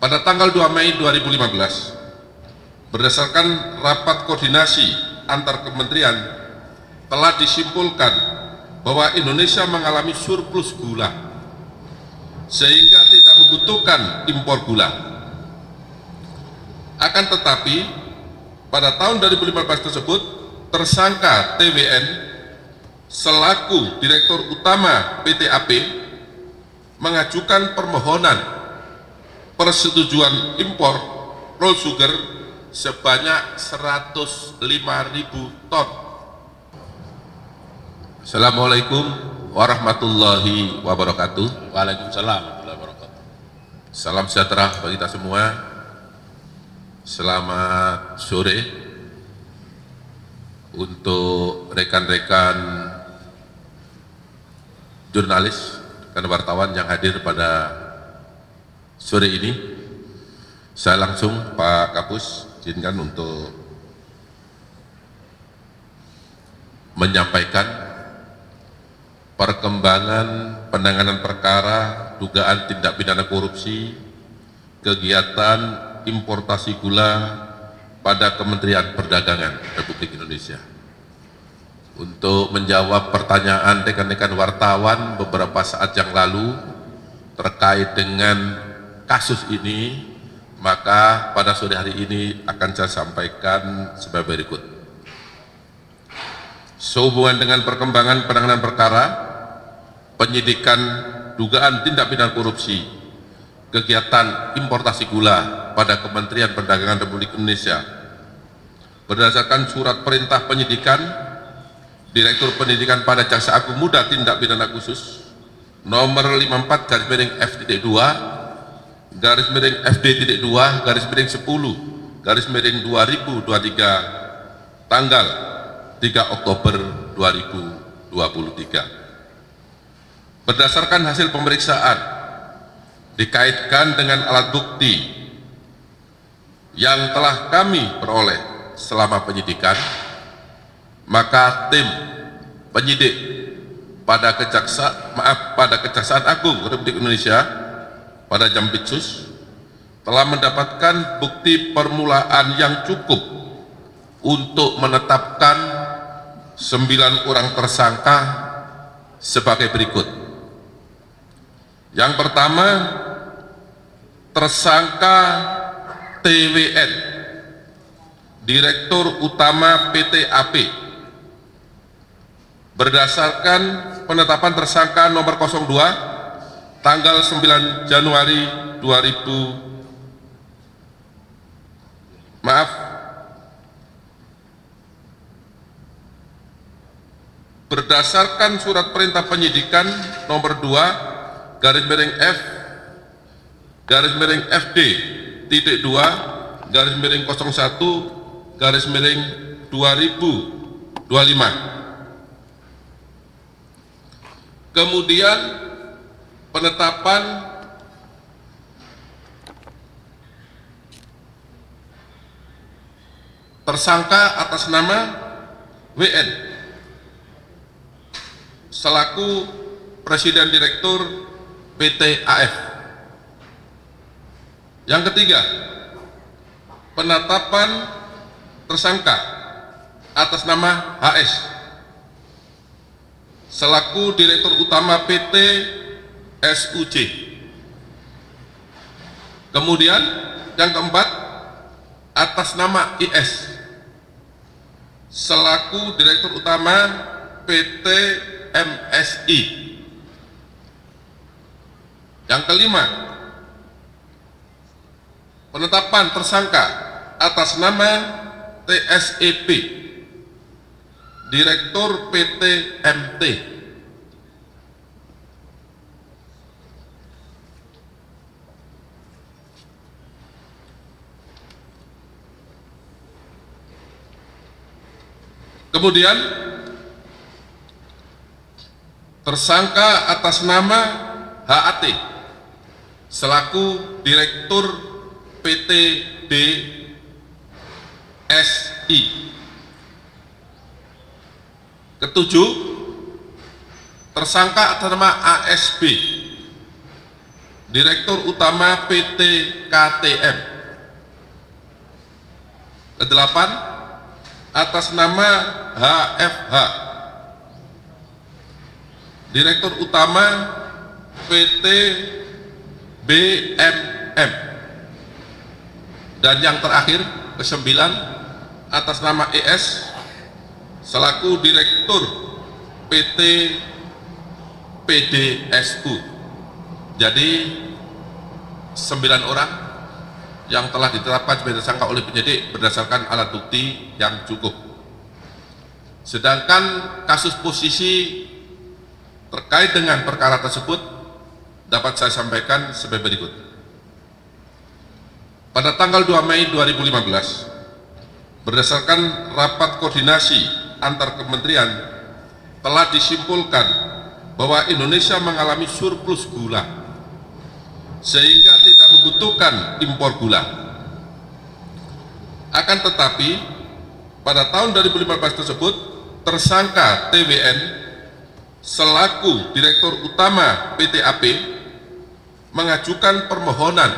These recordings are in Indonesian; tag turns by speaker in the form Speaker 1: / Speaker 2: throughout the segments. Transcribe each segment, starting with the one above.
Speaker 1: Pada tanggal 2 Mei 2015, berdasarkan rapat koordinasi antar kementerian, telah disimpulkan bahwa Indonesia mengalami surplus gula, sehingga tidak membutuhkan impor gula. Akan tetapi, pada tahun 2015 tersebut, tersangka TWN selaku Direktur Utama PT AP mengajukan permohonan persetujuan impor raw sugar sebanyak 105.000 ton. Assalamualaikum warahmatullahi wabarakatuh.
Speaker 2: Waalaikumsalam warahmatullahi wabarakatuh.
Speaker 1: Salam sejahtera bagi kita semua. Selamat sore untuk rekan-rekan jurnalis dan wartawan yang hadir pada sore ini. Saya langsung, Pak Kapus, izinkan untuk menyampaikan perkembangan penanganan perkara dugaan tindak pidana korupsi kegiatan importasi gula pada Kementerian Perdagangan Republik Indonesia. Untuk menjawab pertanyaan rekan-rekan wartawan beberapa saat yang lalu terkait dengan kasus ini, maka pada sore hari ini akan saya sampaikan sebagai berikut. Sehubungan dengan perkembangan penanganan perkara penyidikan dugaan tindak pidana korupsi kegiatan importasi gula pada Kementerian Perdagangan Republik Indonesia, berdasarkan surat perintah penyidikan Direktur Penyidikan pada Jaksa Agung Muda Tindak Pidana Khusus nomor 54-FD2/10/2023 tanggal 3 Oktober 2023. Berdasarkan hasil pemeriksaan dikaitkan dengan alat bukti yang telah kami peroleh selama penyidikan, maka tim penyidik pada Kejaksaan Agung Republik Indonesia pada Jampitsus telah mendapatkan bukti permulaan yang cukup untuk menetapkan 9 orang tersangka sebagai berikut. Yang pertama, tersangka TWN, Direktur Utama PT AP, berdasarkan penetapan tersangka nomor 02 tanggal 9 Januari 2000 berdasarkan surat perintah penyidikan nomor 2-FD-FD-01-01/2025. Kemudian penetapan tersangka atas nama WN selaku Presiden Direktur PT AF. Yang ketiga, penetapan tersangka atas nama HS selaku Direktur Utama PT SUJ. Kemudian yang keempat, atas nama IS selaku Direktur Utama PT MSI. Yang kelima, penetapan tersangka atas nama TSEP, Direktur PT MT. Kemudian tersangka atas nama HAT selaku Direktur PT DSI. Ketujuh, tersangka atas nama ASB, Direktur Utama PT KTM. Kedelapan, atas nama HFH, Direktur Utama PT BMM. Dan yang terakhir, kesembilan, atas nama ES selaku Direktur PT PDSU. Jadi 9 orang yang telah ditetapkan sebagai tersangka oleh penyidik berdasarkan alat bukti yang cukup. Sedangkan kasus posisi terkait dengan perkara tersebut dapat saya sampaikan sebagai berikut. Pada tanggal 2 Mei 2015, berdasarkan rapat koordinasi antar kementerian, telah disimpulkan bahwa Indonesia mengalami surplus gula sehingga tidak membutuhkan impor gula. Akan tetapi pada tahun 2015 tersebut, tersangka TWN selaku Direktur Utama PT AP mengajukan permohonan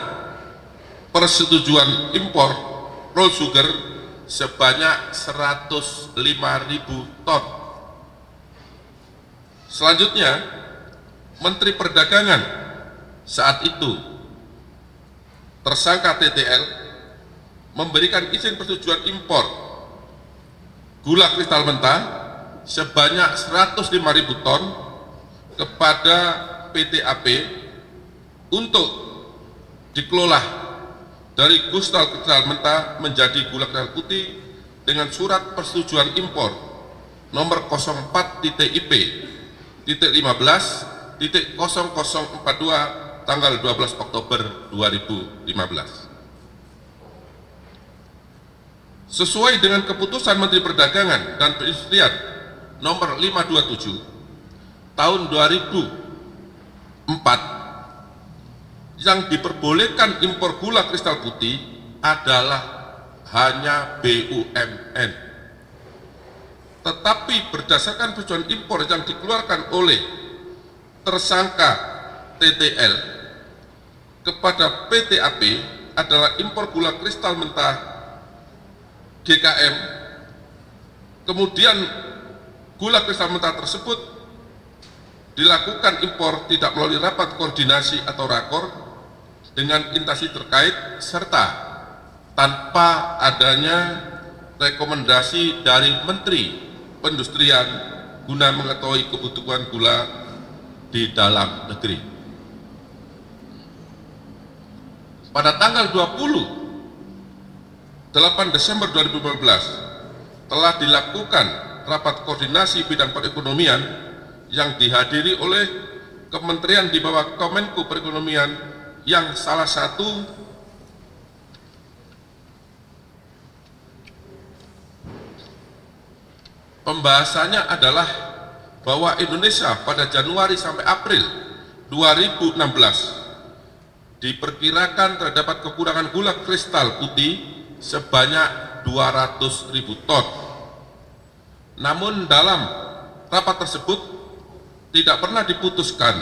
Speaker 1: persetujuan impor raw sugar sebanyak 105.000 ton. Selanjutnya, Menteri Perdagangan saat itu tersangka TTL memberikan izin persetujuan impor gula kristal mentah sebanyak 105.000 ton kepada PT AP untuk dikelola dari gula kristal mentah menjadi gula kristal putih dengan surat persetujuan impor nomor 04.IP.15.0042 tanggal 12 Oktober 2015. Sesuai dengan keputusan Menteri Perdagangan dan Perindustrian nomor 527 tahun 2004, yang diperbolehkan impor gula kristal putih adalah hanya BUMN. Tetapi berdasarkan persetujuan impor yang dikeluarkan oleh tersangka TTL kepada PT AP adalah impor gula kristal mentah GKM. Kemudian gula kristal mentah tersebut dilakukan impor tidak melalui rapat koordinasi atau rakor dengan instansi terkait serta tanpa adanya rekomendasi dari Menteri Perindustrian guna mengetahui kebutuhan gula di dalam negeri. Pada tanggal 28 Desember 2015 telah dilakukan rapat koordinasi bidang perekonomian yang dihadiri oleh kementerian di bawah Kemenko Perekonomian, yang salah satu pembahasannya adalah bahwa Indonesia pada Januari sampai April 2016 diperkirakan terdapat kekurangan gula kristal putih sebanyak 200.000 ton. Namun dalam rapat tersebut tidak pernah diputuskan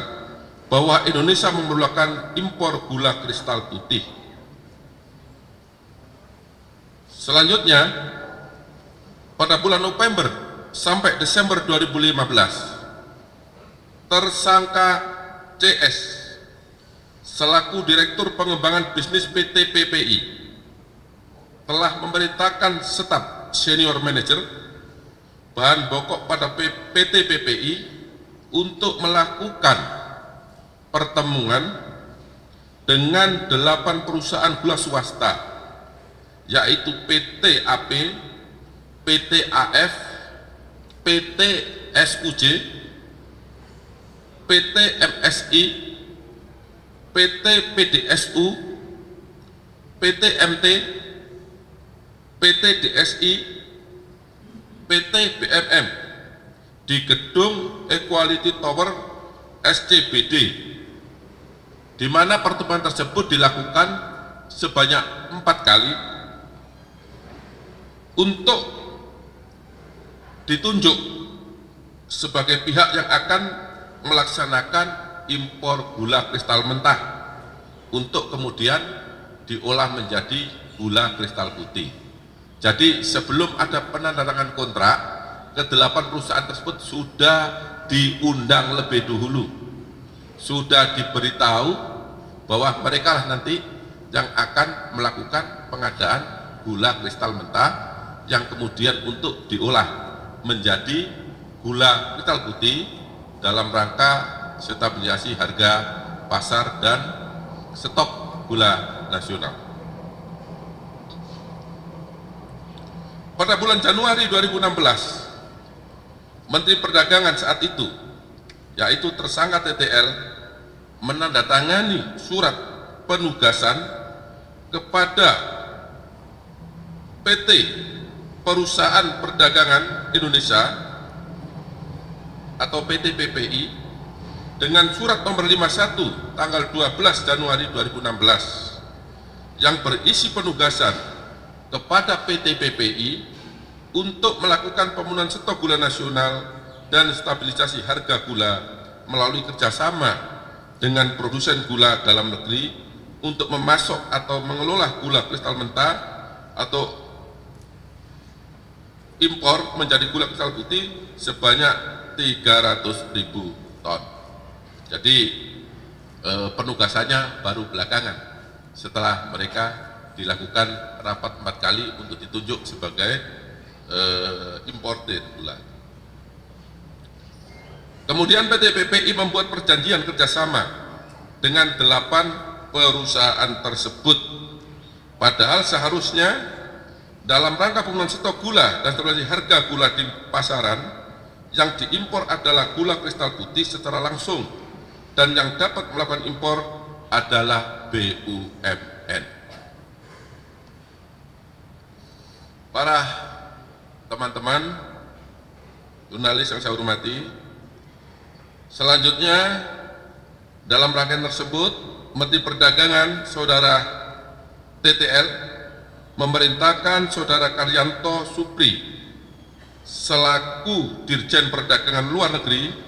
Speaker 1: bahwa Indonesia memerlukan impor gula kristal putih. Selanjutnya, pada bulan November sampai Desember 2015, tersangka CS selaku Direktur Pengembangan Bisnis PT PPI telah memerintahkan staf senior manager bahan pokok pada PT PPI untuk melakukan pertemuan dengan 8 perusahaan gula swasta, yaitu PT AP, PT AF, PT SUJ, PT MSI, PT PDSU, PT MT, PT DSI, PT BMM di gedung Equality Tower SCBD, di mana pertemuan tersebut dilakukan sebanyak 4 kali untuk ditunjuk sebagai pihak yang akan melaksanakan impor gula kristal mentah untuk kemudian diolah menjadi gula kristal putih. Jadi sebelum ada penandatangan kontrak, ke-8 perusahaan tersebut sudah diundang lebih dahulu, sudah diberitahu bahwa mereka lah nanti yang akan melakukan pengadaan gula kristal mentah yang kemudian untuk diolah menjadi gula kristal putih dalam rangka stabilisasi harga pasar dan stok gula nasional. Pada bulan Januari 2016, Menteri Perdagangan saat itu, yaitu tersangka TTL, menandatangani surat penugasan kepada PT Perusahaan Perdagangan Indonesia atau PT PPI dengan surat nomor 51 tanggal 12 Januari 2016 yang berisi penugasan kepada PT PPI untuk melakukan pemenuhan stok gula nasional dan stabilisasi harga gula melalui kerjasama dengan produsen gula dalam negeri untuk memasok atau mengelola gula kristal mentah atau impor menjadi gula kristal putih sebanyak 300.000 ton. Jadi penugasannya baru belakangan setelah mereka dilakukan rapat 4 kali untuk ditunjuk sebagai importer gula. Kemudian PT PPI membuat perjanjian kerjasama dengan 8 perusahaan tersebut, padahal seharusnya dalam rangka pemenuhan stok gula dan stabilisasi harga gula di pasaran yang diimpor adalah gula kristal putih secara langsung dan yang dapat melakukan impor adalah BUMN. Para teman-teman jurnalis yang saya hormati, selanjutnya dalam rangkaian tersebut Menteri Perdagangan Saudara TTL memerintahkan Saudara Karyanto Supri selaku Dirjen Perdagangan Luar Negeri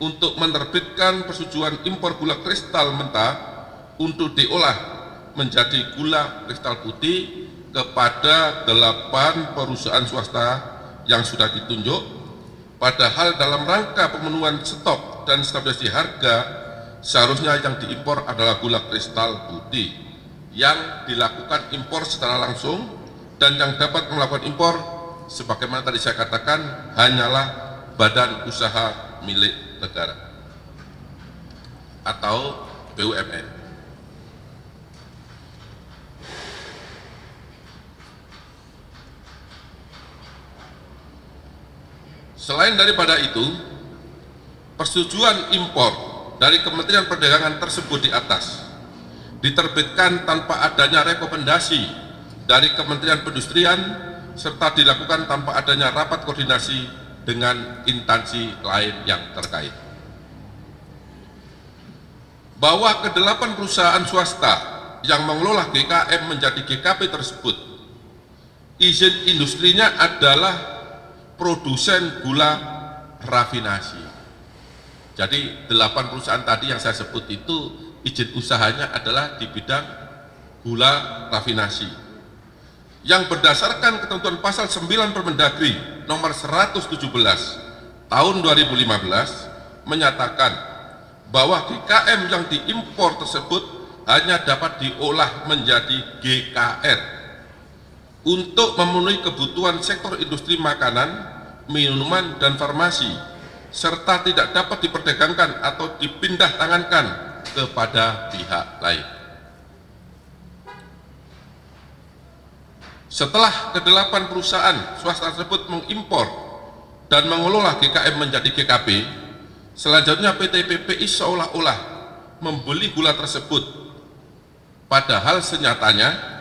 Speaker 1: untuk menerbitkan persetujuan impor gula kristal mentah untuk diolah menjadi gula kristal putih kepada 8 perusahaan swasta yang sudah ditunjuk, padahal dalam rangka pemenuhan stok dan stabilisasi harga seharusnya yang diimpor adalah gula kristal putih yang dilakukan impor secara langsung dan yang dapat melakukan impor sebagaimana tadi saya katakan hanyalah badan usaha milik negara atau BUMN. Selain daripada itu, persetujuan impor dari Kementerian Perdagangan tersebut di atas diterbitkan tanpa adanya rekomendasi dari Kementerian Perindustrian serta dilakukan tanpa adanya rapat koordinasi dengan instansi lain yang terkait. Bahwa ke-8 perusahaan swasta yang mengelola GKM menjadi GKP tersebut, izin industrinya adalah produsen gula rafinasi. Jadi 8 perusahaan tadi yang saya sebut itu izin usahanya adalah di bidang gula rafinasi yang berdasarkan ketentuan pasal 9 Permendagri nomor 117 tahun 2015 menyatakan bahwa GKM yang diimpor tersebut hanya dapat diolah menjadi GKR untuk memenuhi kebutuhan sektor industri makanan, minuman, dan farmasi, serta tidak dapat diperdagangkan atau dipindah tangankan kepada pihak lain. Setelah ke-8 perusahaan swasta tersebut mengimpor dan mengelola GKM menjadi GKP, selanjutnya PT PPI seolah-olah membeli gula tersebut, padahal senyatanya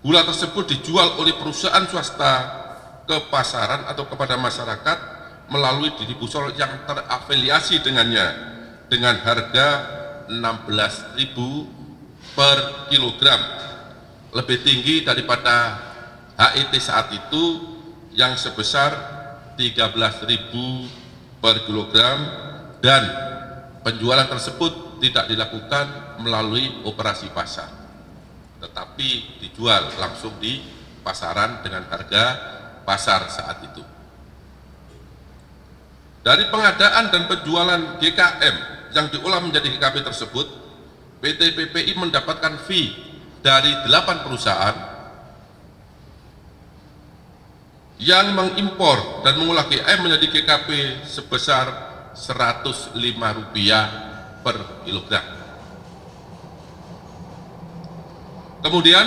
Speaker 1: gula tersebut dijual oleh perusahaan swasta ke pasaran atau kepada masyarakat melalui distributor yang terafiliasi dengannya dengan harga 16.000 per kilogram, lebih tinggi daripada HET saat itu yang sebesar 13.000 per kilogram, dan penjualan tersebut tidak dilakukan melalui operasi pasar, tetapi dijual langsung di pasaran dengan harga pasar saat itu. Dari pengadaan dan penjualan GKM yang diolah menjadi GKP tersebut, PT PPI mendapatkan fee dari 8 perusahaan yang mengimpor dan mengolah GKM menjadi GKP sebesar Rp105 per kilogram. Kemudian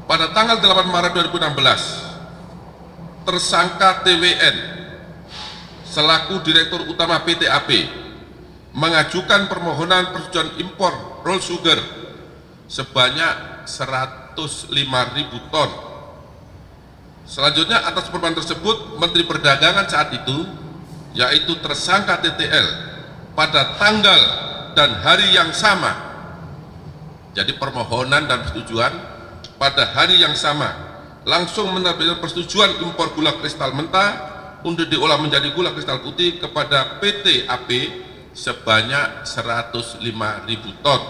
Speaker 1: pada tanggal 8 Maret 2016, tersangka TWN selaku Direktur Utama PT AP mengajukan permohonan persetujuan impor roll sugar sebanyak 105.000 ton. Selanjutnya atas permohonan tersebut, Menteri Perdagangan saat itu, yaitu tersangka TTL, pada tanggal dan hari yang sama, jadi permohonan dan persetujuan pada hari yang sama, langsung menerbitkan persetujuan impor gula kristal mentah untuk diolah menjadi gula kristal putih kepada PT AP sebanyak 105.000 ton.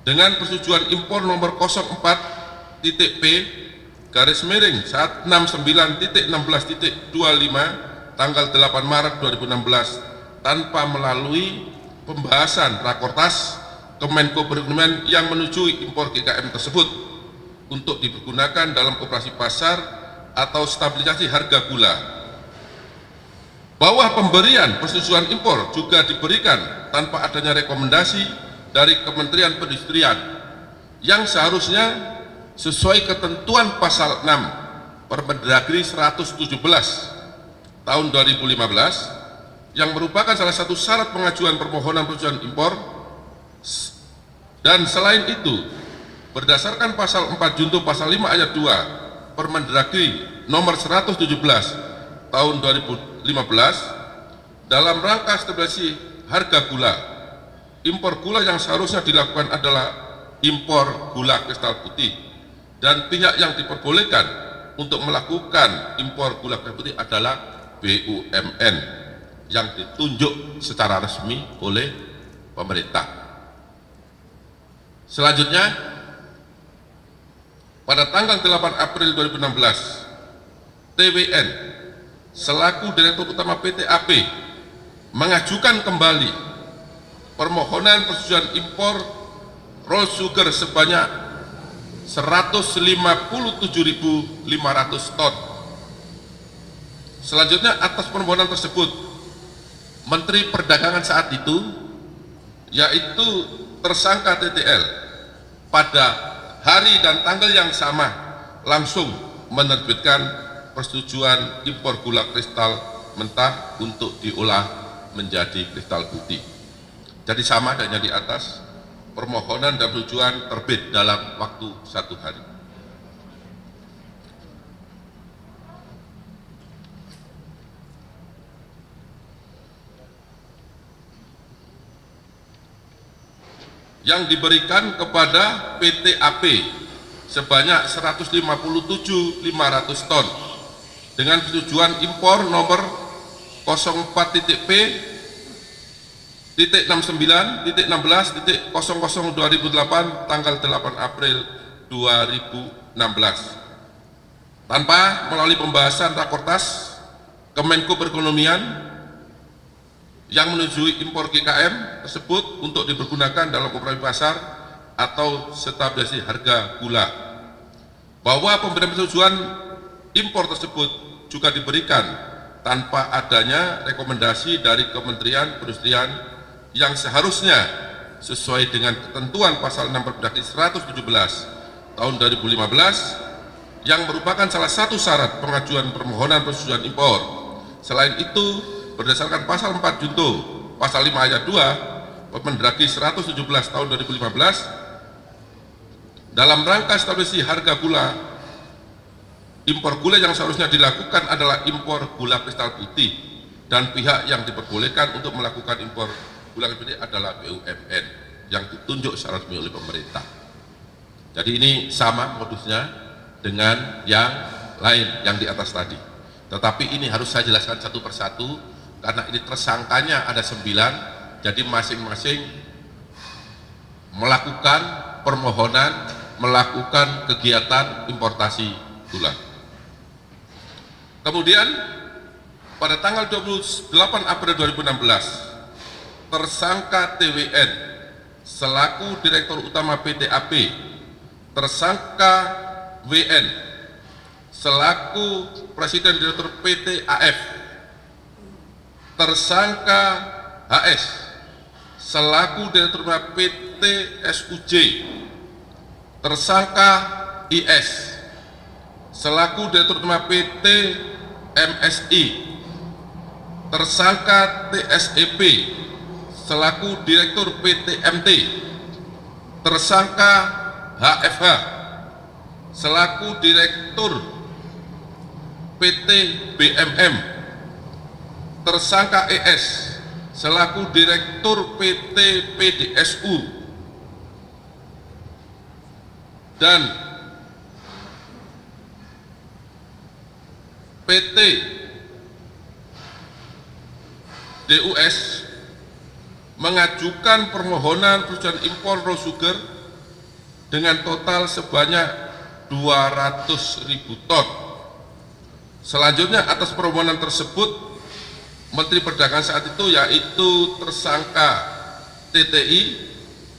Speaker 1: Dengan persetujuan impor nomor 04.P garis miring 169.16.25 tanggal 8 Maret 2016 tanpa melalui pembahasan rakortas Kemenko Perekonomian yang menyetujui impor GKM tersebut untuk digunakan dalam operasi pasar atau stabilisasi harga gula. Bahwa pemberian persetujuan impor juga diberikan tanpa adanya rekomendasi dari Kementerian Perindustrian yang seharusnya sesuai ketentuan pasal 6 Permendagri 117 tahun 2015 yang merupakan salah satu syarat pengajuan permohonan persetujuan impor. Dan selain itu, berdasarkan pasal 4 junto pasal 5 ayat 2 Permendagri nomor 117 tahun 2015 dalam rangka stabilisasi harga gula, impor gula yang seharusnya dilakukan adalah impor gula kristal putih, dan pihak yang diperbolehkan untuk melakukan impor gula kristal putih adalah BUMN yang ditunjuk secara resmi oleh pemerintah. Selanjutnya, pada tanggal 8 April 2016, TWN selaku Direktur Utama PT AP mengajukan kembali permohonan persetujuan impor roll sugar sebanyak 157.500 ton. Selanjutnya, atas permohonan tersebut, Menteri Perdagangan saat itu, yaitu tersangka TTL, pada hari dan tanggal yang sama langsung menerbitkan persetujuan impor gula kristal mentah untuk diolah menjadi kristal putih. Jadi sama dengan di atas, permohonan dan persetujuan terbit dalam waktu 1 hari. Yang diberikan kepada PT AP sebanyak 157.500 ton dengan persetujuan impor nomor 04.P.69.16.00/2008 tanggal 8 April 2016 tanpa melalui pembahasan rakortas Kemenko Perekonomian yang menyetujui impor GKM tersebut untuk dipergunakan dalam operasi pasar atau stabilisasi harga gula. Bahwa pemberian persetujuan impor tersebut juga diberikan tanpa adanya rekomendasi dari Kementerian Perindustrian yang seharusnya sesuai dengan ketentuan pasal 6 Permendagri 117 tahun 2015 yang merupakan salah satu syarat pengajuan permohonan persetujuan impor. Selain itu, berdasarkan pasal 4 junto pasal 5 ayat 2 Permendagri 117 tahun 2015 dalam rangka stabilisasi harga gula, impor gula yang seharusnya dilakukan adalah impor gula kristal putih, dan pihak yang diperbolehkan untuk melakukan impor gula kristal putih adalah BUMN yang ditunjuk secara resmi oleh pemerintah. Jadi ini sama modusnya dengan yang lain yang di atas tadi, tetapi ini harus saya jelaskan satu persatu karena ini tersangkanya ada 9 Jadi masing-masing melakukan permohonan, melakukan kegiatan importasi gula. Kemudian pada tanggal 28 April 2016, tersangka TWN selaku Direktur Utama PT AP, tersangka WN selaku Presiden Direktur PT AF, tersangka HS selaku Direktur PT SUJ, tersangka IS selaku Direktur Utama PT MSI, tersangka TSEP selaku Direktur PT MT, tersangka HFH selaku Direktur PT BMM, tersangka ES selaku Direktur PT PDSU, dan PT DUS mengajukan permohonan persetujuan impor raw sugar dengan total sebanyak 200.000 ton. Selanjutnya atas permohonan tersebut, Menteri Perdagangan saat itu yaitu tersangka TTI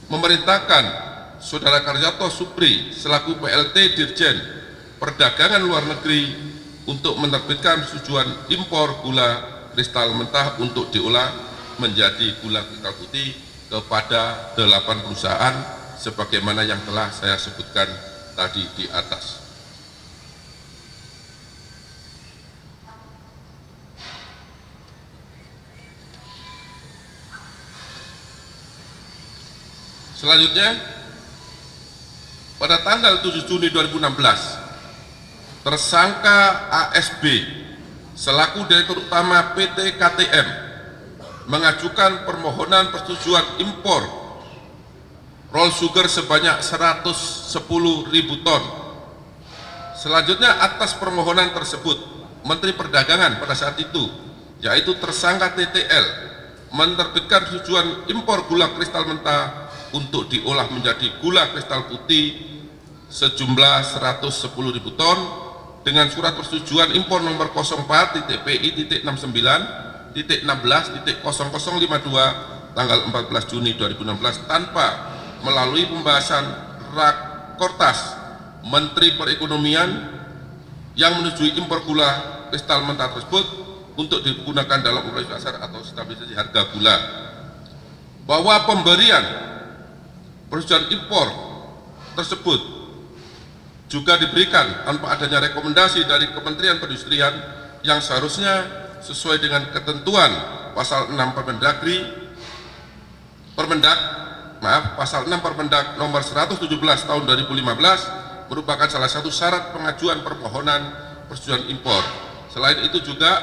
Speaker 1: memerintahkan Saudara Karyato Supri selaku PLT Dirjen Perdagangan Luar Negeri untuk menerbitkan persetujuan impor gula kristal mentah untuk diolah menjadi gula kristal putih kepada 8 perusahaan sebagaimana yang telah saya sebutkan tadi di atas. Selanjutnya, pada tanggal 7 Juni 2016, tersangka ASB selaku Direktur Utama PT KTM mengajukan permohonan persetujuan impor raw sugar sebanyak 110.000 ton. Selanjutnya atas permohonan tersebut, Menteri Perdagangan pada saat itu yaitu tersangka TTL menerbitkan persetujuan impor gula kristal mentah untuk diolah menjadi gula kristal putih sejumlah 110.000 ton dengan surat persetujuan impor nomor 04.PI.16.16.0052 tanggal 14 Juni 2016 tanpa melalui pembahasan Rakortas Menteri Perekonomian yang menyetujui impor gula kristal mentah tersebut untuk digunakan dalam operasi pasar atau stabilisasi harga gula, bahwa pemberian persetujuan impor tersebut juga diberikan tanpa adanya rekomendasi dari Kementerian Perindustrian yang seharusnya sesuai dengan ketentuan pasal 6 pasal 6 Permendag nomor 117 tahun 2015 merupakan salah satu syarat pengajuan permohonan persetujuan impor. Selain itu juga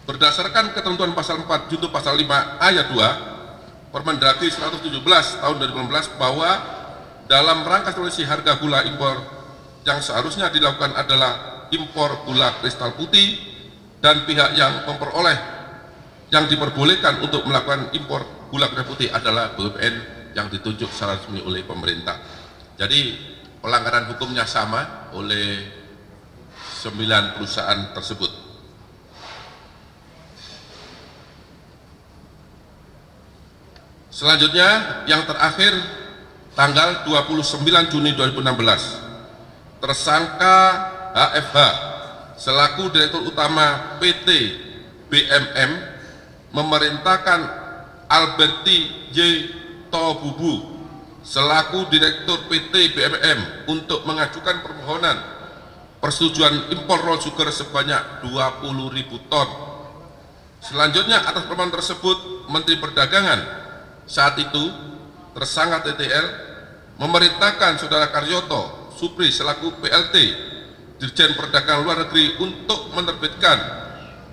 Speaker 1: berdasarkan ketentuan pasal 4 junto pasal 5 ayat 2 Permendagri 117 tahun 2015 bahwa dalam rangka stabilisasi harga gula impor yang seharusnya dilakukan adalah impor gula kristal putih dan pihak yang memperoleh yang diperbolehkan untuk melakukan impor gula kristal putih adalah BUMN yang ditunjuk secara resmi oleh pemerintah. Jadi pelanggaran hukumnya sama oleh 9 perusahaan tersebut. Selanjutnya, yang terakhir tanggal 29 Juni 2016, tersangka HFH selaku Direktur Utama PT BMM memerintahkan Alberti J. Tobubu selaku Direktur PT BMM untuk mengajukan permohonan persetujuan impor raw sugar sebanyak 20.000 ton. Selanjutnya atas permohonan tersebut, Menteri Perdagangan saat itu tersangka TTL memerintahkan Saudara Karyoto Supri selaku PLT Dirjen Perdagangan Luar Negeri untuk menerbitkan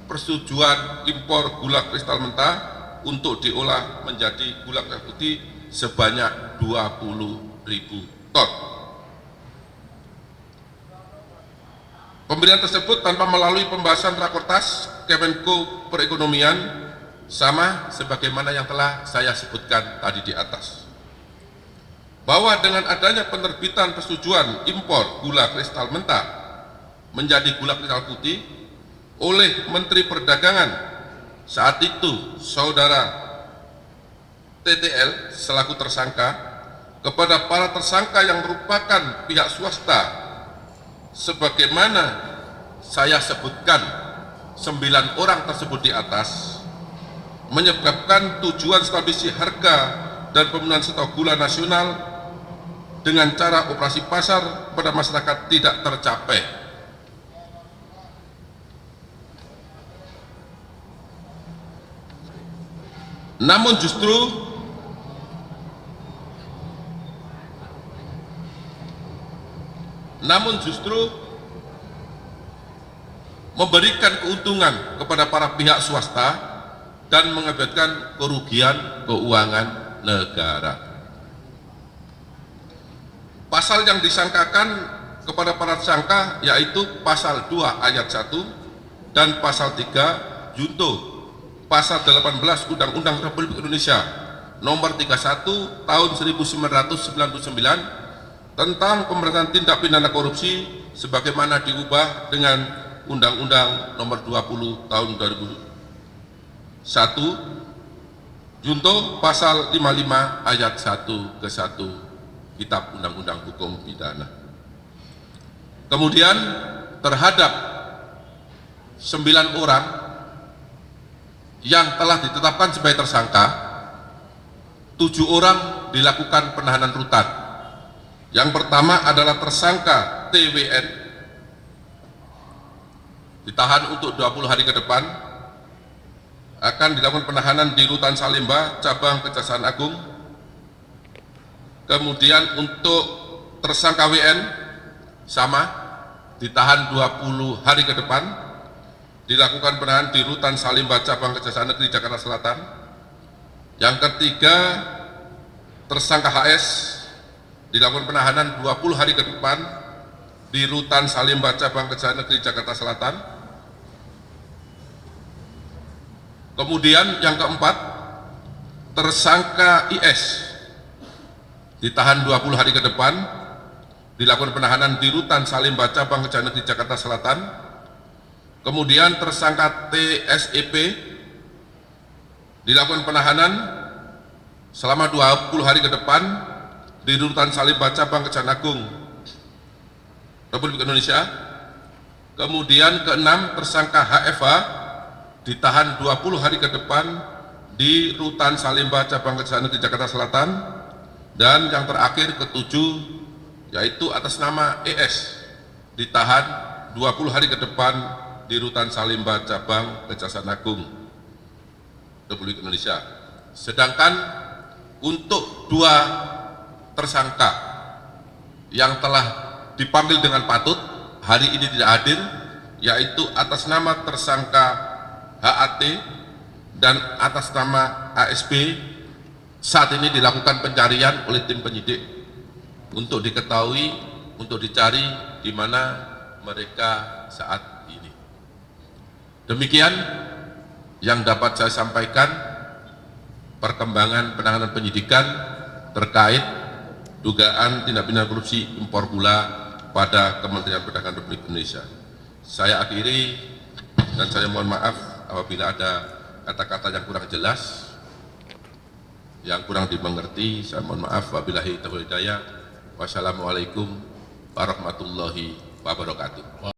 Speaker 1: persetujuan impor gula kristal mentah untuk diolah menjadi gula kristal putih sebanyak 20.000 ton. Pemberian tersebut tanpa melalui pembahasan Rakortas Kemenko Perekonomian sama sebagaimana yang telah saya sebutkan tadi di atas, bahwa dengan adanya penerbitan persetujuan impor gula kristal mentah menjadi gula kristal putih oleh Menteri Perdagangan saat itu Saudara TTL selaku tersangka kepada para tersangka yang merupakan pihak swasta sebagaimana saya sebutkan 9 orang tersebut di atas, menyebabkan tujuan stabilisasi harga dan pemenuhan stok gula nasional dengan cara operasi pasar pada masyarakat tidak tercapai. Namun justru memberikan keuntungan kepada para pihak swasta dan mengakibatkan kerugian keuangan negara. Pasal yang disangkakan kepada para tersangka yaitu pasal 2 ayat 1 dan pasal 3 junto pasal 18 Undang-Undang Republik Indonesia nomor 31 tahun 1999 tentang pemberantasan tindak pidana korupsi sebagaimana diubah dengan Undang-Undang nomor 20 tahun 2001 junto pasal 55 ayat 1 ke 1 Kitab Undang-Undang Hukum Pidana. Kemudian terhadap 9 orang yang telah ditetapkan sebagai tersangka, 7 orang dilakukan penahanan rutan. Yang pertama adalah tersangka TWN, ditahan untuk 20 hari ke depan, akan dilakukan penahanan di Rutan Salemba, Cabang Kejaksaan Agung. Kemudian untuk tersangka WN, sama, ditahan 20 hari ke depan, dilakukan penahanan di Rutan Salemba, Cabang Kejaksaan Negeri Jakarta Selatan. Yang ketiga, tersangka HS, dilakukan penahanan 20 hari ke depan di Rutan Salemba, Cabang Kejaksaan Negeri Jakarta Selatan. Kemudian yang keempat, tersangka IS ditahan 20 hari ke depan, dilakukan penahanan di Rutan Salemba, Cabang Kejaksaan Negeri Jakarta Selatan. Kemudian tersangka TSEP dilakukan penahanan selama 20 hari ke depan di Rutan Salemba, Cabang Kejaksaan Agung Republik Indonesia. Kemudian keenam, tersangka HFH ditahan 20 hari ke depan di Rutan Salemba, Cabang Kejaksaan Negeri Jakarta Selatan. Dan yang terakhir ketujuh yaitu atas nama ES ditahan 20 hari ke depan di Rutan Salemba, Cabang Kejaksaan Agung Republik Indonesia. Sedangkan untuk 2 tersangka yang telah dipanggil dengan patut hari ini tidak hadir, yaitu atas nama tersangka HAT dan atas nama ASP, saat ini dilakukan pencarian oleh tim penyidik untuk diketahui, untuk dicari di mana mereka saat ini. Demikian yang dapat saya sampaikan perkembangan penanganan penyidikan terkait dugaan tindak pidana korupsi impor gula pada Kementerian Perdagangan Republik Indonesia. Saya akhiri dan saya mohon maaf apabila ada kata-kata yang kurang jelas, yang kurang dimengerti. Saya mohon maaf. Wabillahi taufiq wal hidayah. Wassalamualaikum warahmatullahi wabarakatuh.